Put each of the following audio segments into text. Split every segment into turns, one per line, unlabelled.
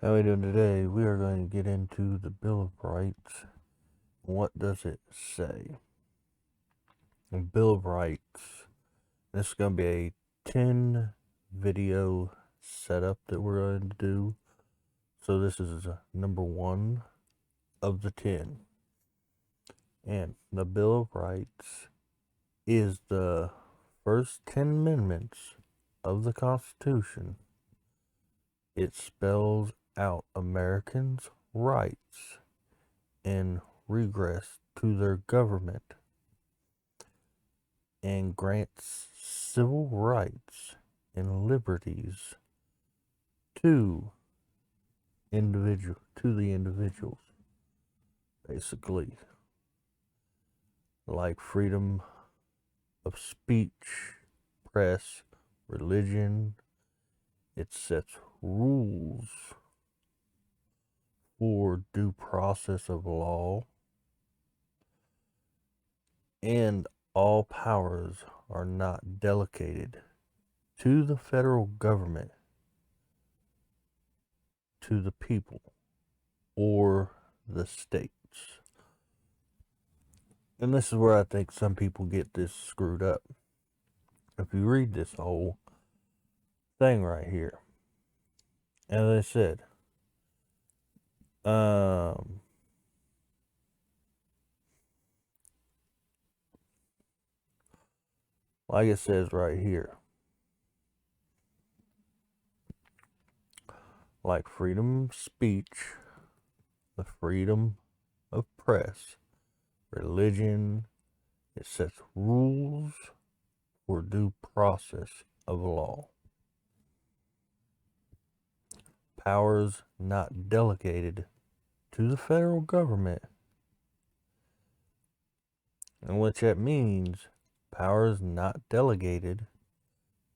How are we doing today? We are going to get into the Bill of Rights. What does it say? The Bill of Rights. This is going to be a 10 video setup that we're going to do. So this is number 1 of the 10. And the Bill of Rights is the first 10 amendments of the Constitution. It spells out Americans' rights and regress to their government and grants civil rights and liberties to the individuals, basically, like freedom of speech, press, religion. It sets rules for due process of law, and all powers are not delegated to the federal government, to the people, or the states. And this is where I think some people get this screwed up. If you read this whole thing right here, as I said, like it says right here, like freedom of speech, the freedom of press, religion, it sets rules for due process of law. Powers not delegated to the federal government. And what that means, powers not delegated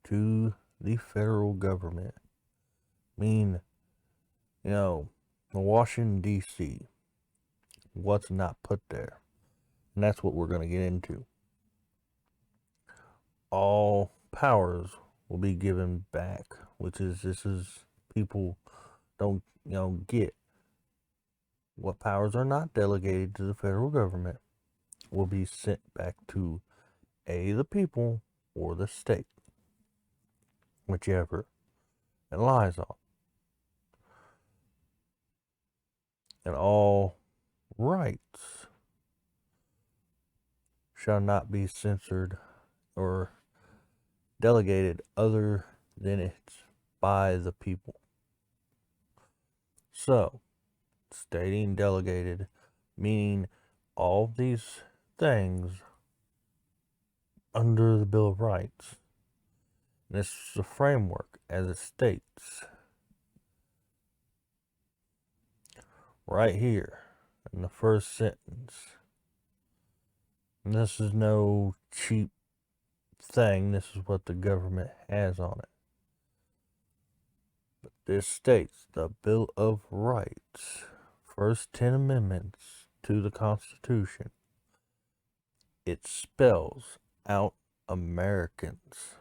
to the federal government mean, Washington, D.C., what's not put there. And that's what we're going to get into. All powers will be given back, this is people don't, get. What powers are not delegated to the federal government will be sent back to the people or the state, whichever it lies on. And all rights shall not be censored or delegated other than it's by the people. So, stating delegated, meaning all these things under the Bill of Rights. This is the framework as it states right here in the first sentence. And this is no cheap thing. This is what the government has on it. But this states the Bill of Rights, first 10 amendments to the Constitution. It spells out Americans'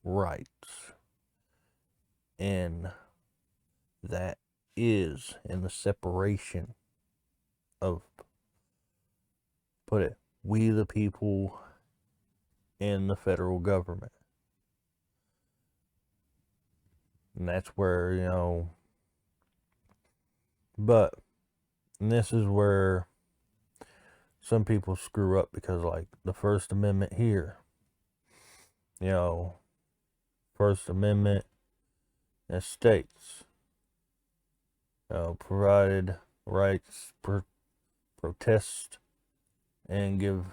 rights, and that is in the separation of, we the people and the federal government. And that's where, but this is where some people screw up, because like the First Amendment here, First Amendment, it states, provided rights protest and give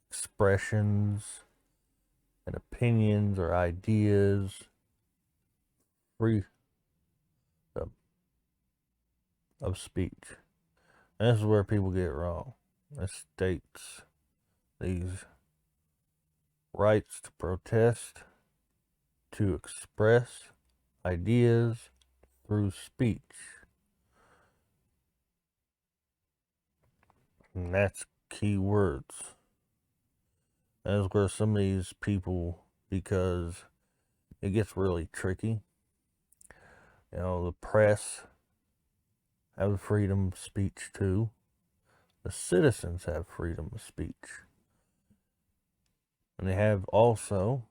expressions and opinions or ideas free of speech. And this is where people get it wrong. It states these rights to protest, to express ideas through speech. And that's key words. That's where some of these people, because it gets really tricky. The press have freedom of speech too. The citizens have freedom of speech. And they have also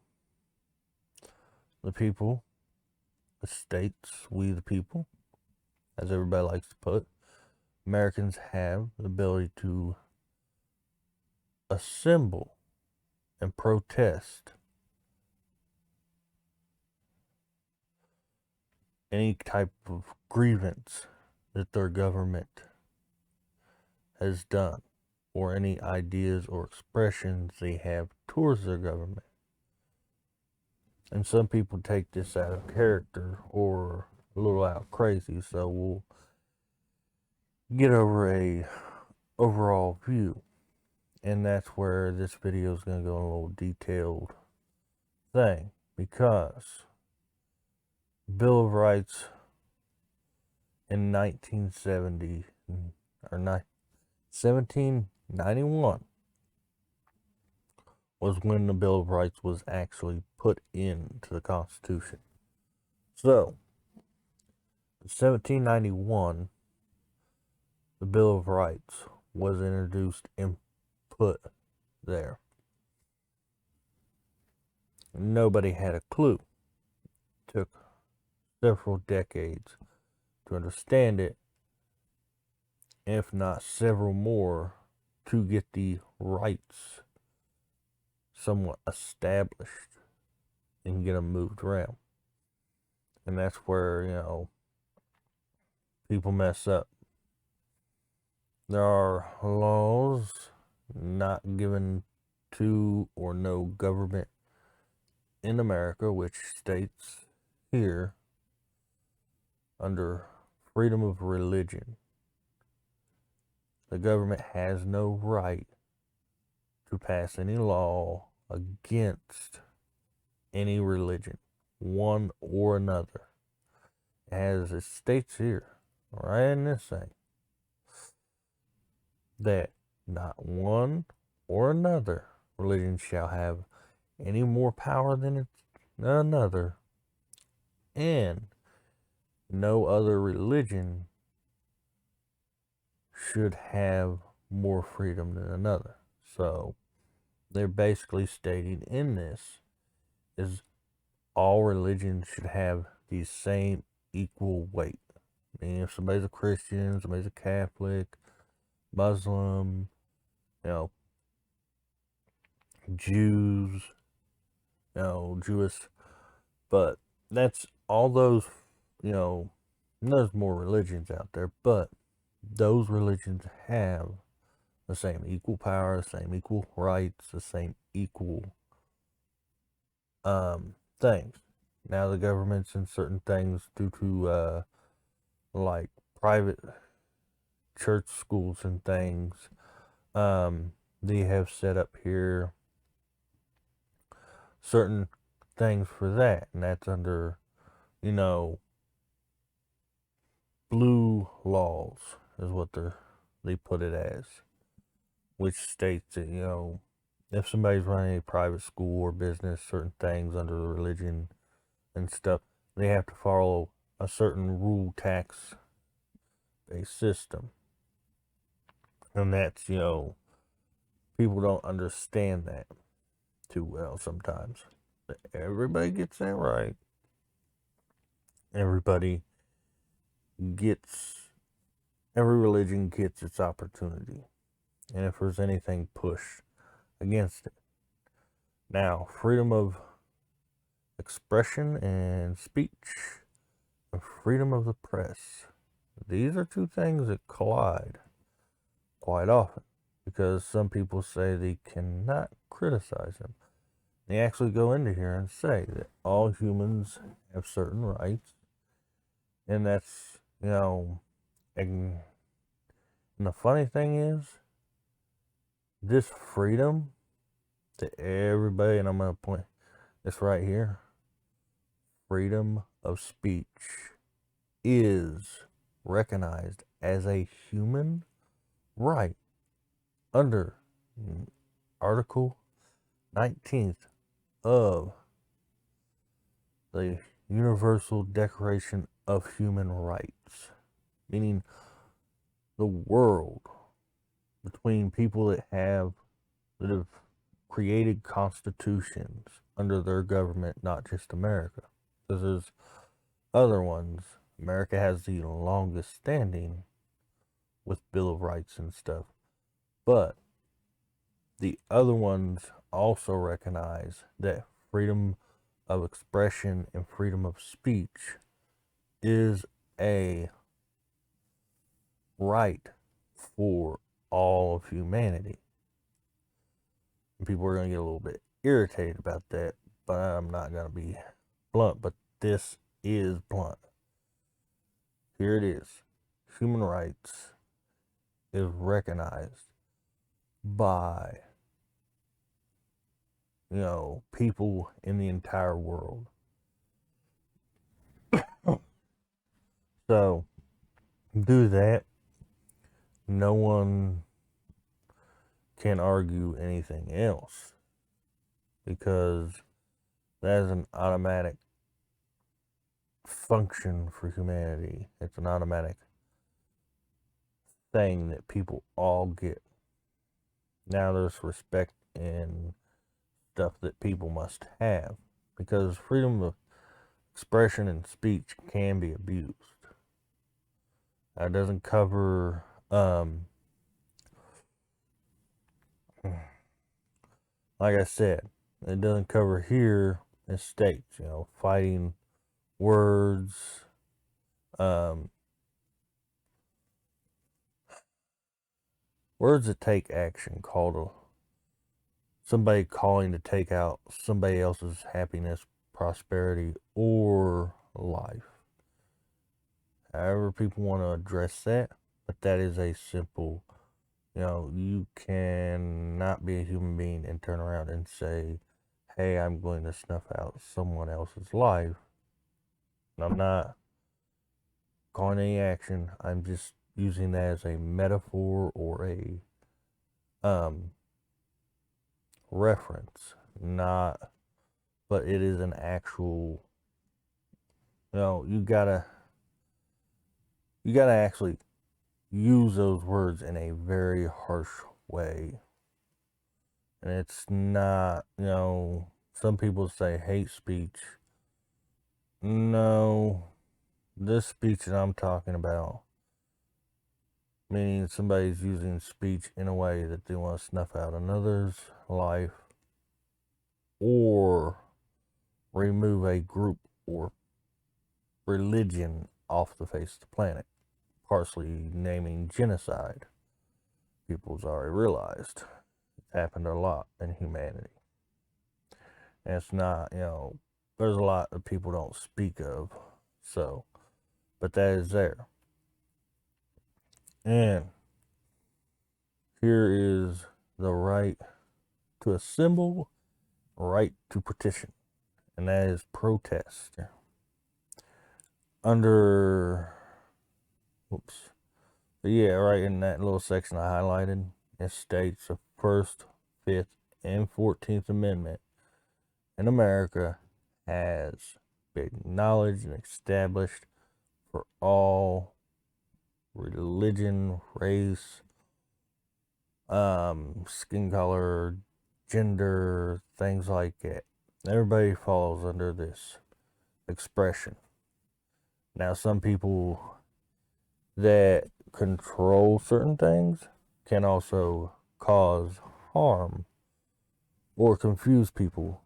the people, the states, we the people, as everybody likes to put. Americans have the ability to assemble and protest any type of grievance that their government has done, or any ideas or expressions they have towards their government. And some people take this out of character or a little out crazy, so we'll get over a overall view. And that's where this video is going to go in a little detailed thing, because Bill of Rights in 1970 or 1791 was when the Bill of Rights was actually put into the Constitution. So, in 1791, the Bill of Rights was introduced and put there. Nobody had a clue. It took several decades to understand it, if not several more, to get the rights somewhat established and get them moved around. And that's where, people mess up. There are laws not given to or no government in America, which states here under freedom of religion. The government has no right to pass any law against any religion, one or another. As it states here, right in this thing, that not one or another religion shall have any more power than another, and no other religion should have more freedom than another. So they're basically stating in this is all religions should have the same equal weight. I mean, if somebody's a Christian, somebody's a Catholic, Muslim, Jews, Jewish, but that's all those, there's more religions out there, but those religions have the same equal power, the same equal rights, the same equal things. Now the government's in certain things due to like private church schools and things, they have set up here certain things for that, and that's under blue laws is what they put it as, which states that if somebody's running a private school or business, certain things under the religion and stuff, they have to follow a certain rule tax based system. And that's, people don't understand that too well sometimes. But everybody gets that right. Every religion gets its opportunity. And if there's anything pushed against it. Now, freedom of expression and speech, and freedom of the press. These are two things that collide quite often, because some people say they cannot criticize them. They actually go into here and say that all humans have certain rights, and that's, and the funny thing is, this freedom to everybody, and I'm going to point this right here, freedom of speech is recognized as a human right under Article 19th of the Universal Declaration of Human Rights, meaning the world between people that have created constitutions under their government, not just America. Because there's other ones. America has the longest standing with Bill of Rights and stuff. But the other ones also recognize that freedom of expression and freedom of speech is a right for all of humanity. And people are going to get a little bit irritated about that, but I'm not going to be blunt, but this is blunt. Here it is. Human rights is recognized by, people in the entire world. So, do that. No one can argue anything else because that is an automatic function for humanity. It's an automatic thing that people all get. Now there's respect and stuff that people must have because freedom of expression and speech can be abused. It doesn't cover like I said, it doesn't cover here in states, fighting words, words that take action, called somebody calling to take out somebody else's happiness, prosperity, or life. However people want to address that, but that is a simple, you cannot be a human being and turn around and say, hey, I'm going to snuff out someone else's life. And I'm not calling any action. I'm just using that as a metaphor or a reference, but it is an actual, you gotta actually use those words in a very harsh way. And it's not, some people say hate speech. No, this speech that I'm talking about, meaning somebody's using speech in a way that they want to snuff out another's life or remove a group or religion off the face of the planet, partially naming genocide. People's already realized it's happened a lot in humanity. And it's not, there's a lot that people don't speak of, but that is there. And here is the right to assemble, right to petition, and that is protest. Right in that little section I highlighted, it states the First, Fifth, and 14th Amendment in America has been acknowledged and established for all religion, race, skin color, gender, things like that. Everybody falls under this expression. Now, some people that control certain things can also cause harm or confuse people,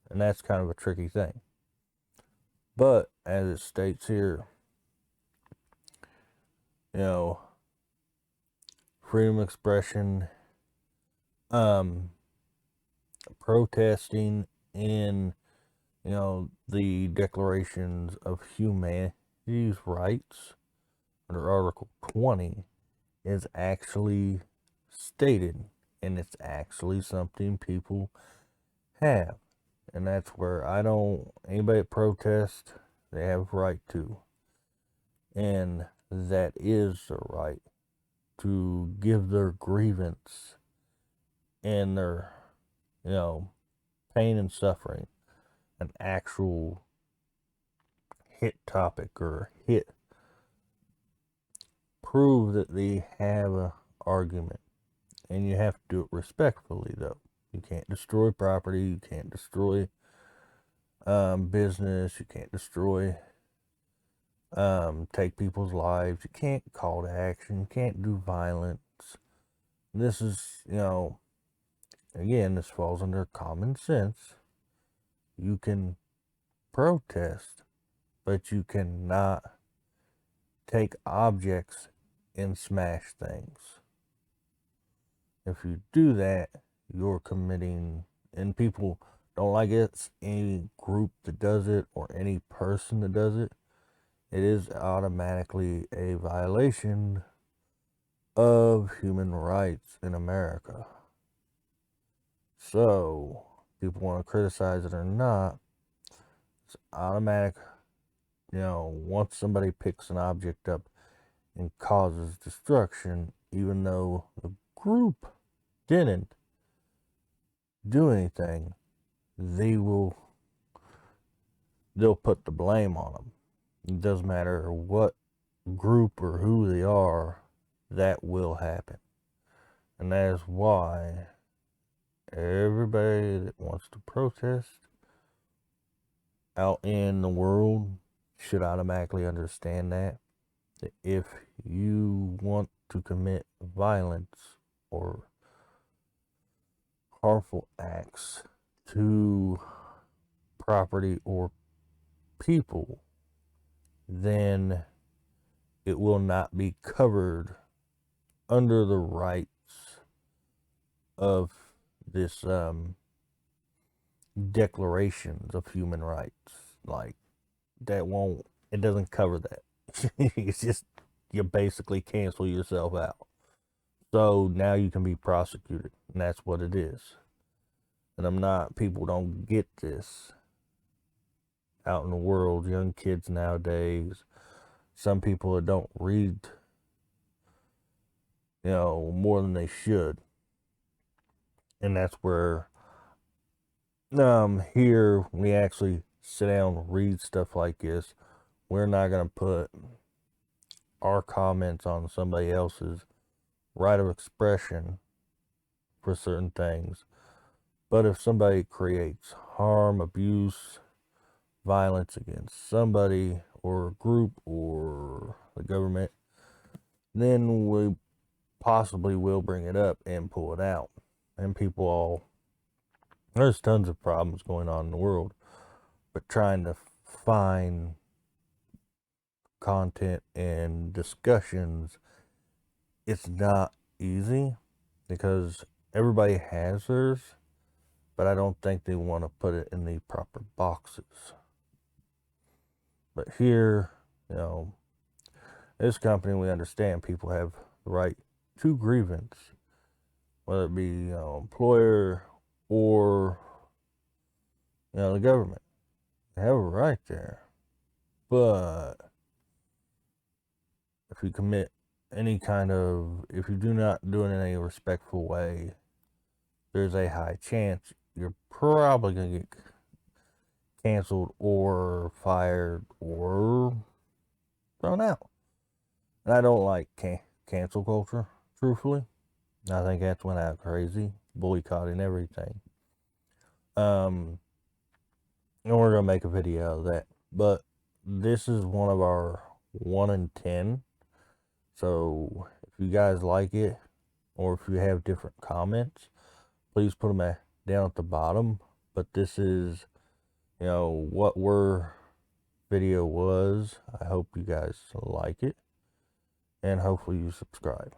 and that's kind of a tricky thing. But as it states here, freedom of expression, protesting in, the declarations of humanity's rights under Article 20 is actually stated, and it's actually something people have. And that's where anybody that protests, they have a right to. And that is the right to give their grievance and their, pain and suffering an actual hit topic or hit prove that they have an argument. And you have to do it respectfully, though. You can't destroy property. You can't destroy business. You can't destroy, take people's lives. You can't call to action. You can't do violence. This is, again, this falls under common sense. You can protest, but you cannot take objects and smash things. If you do that, you're committing, and people don't like it, it's any group that does it or any person that does it, it is automatically a violation of human rights in America. So, people want to criticize it or not, it's automatic. Once somebody picks an object up and causes destruction, even though the group didn't do anything, they'll put the blame on them. It doesn't matter what group or who they are, that will happen. And that is why everybody that wants to protest out in the world should automatically understand that if you want to commit violence or harmful acts to property or people, then it will not be covered under the rights of this declarations of human rights. Like, it doesn't cover that. It's just, you basically cancel yourself out. So now you can be prosecuted, and that's what it is. And people don't get this out in the world. Young kids nowadays, some people that don't read, more than they should. And that's where, here we actually sit down and read stuff like this. We're not going to put our comments on somebody else's right of expression for certain things. But if somebody creates harm, abuse, violence against somebody or a group or the government, then we possibly will bring it up and pull it out. And there's tons of problems going on in the world, but trying to find content and discussions, it's not easy because everybody has theirs, but I don't think they want to put it in the proper boxes. But here, this company, we understand people have the right to grievance, whether it be employer or the government. They have a right there. But if you commit if you do not do it in a respectful way, there's a high chance you're probably going to get canceled or fired or thrown out. And I don't like cancel culture, truthfully. I think that's went out crazy, boycotting everything. And we're going to make a video of that. But this is one of our 1 in 10. So if you guys like it, or if you have different comments, please put them down at the bottom. But this is, what our video was. I hope you guys like it, and hopefully you subscribe.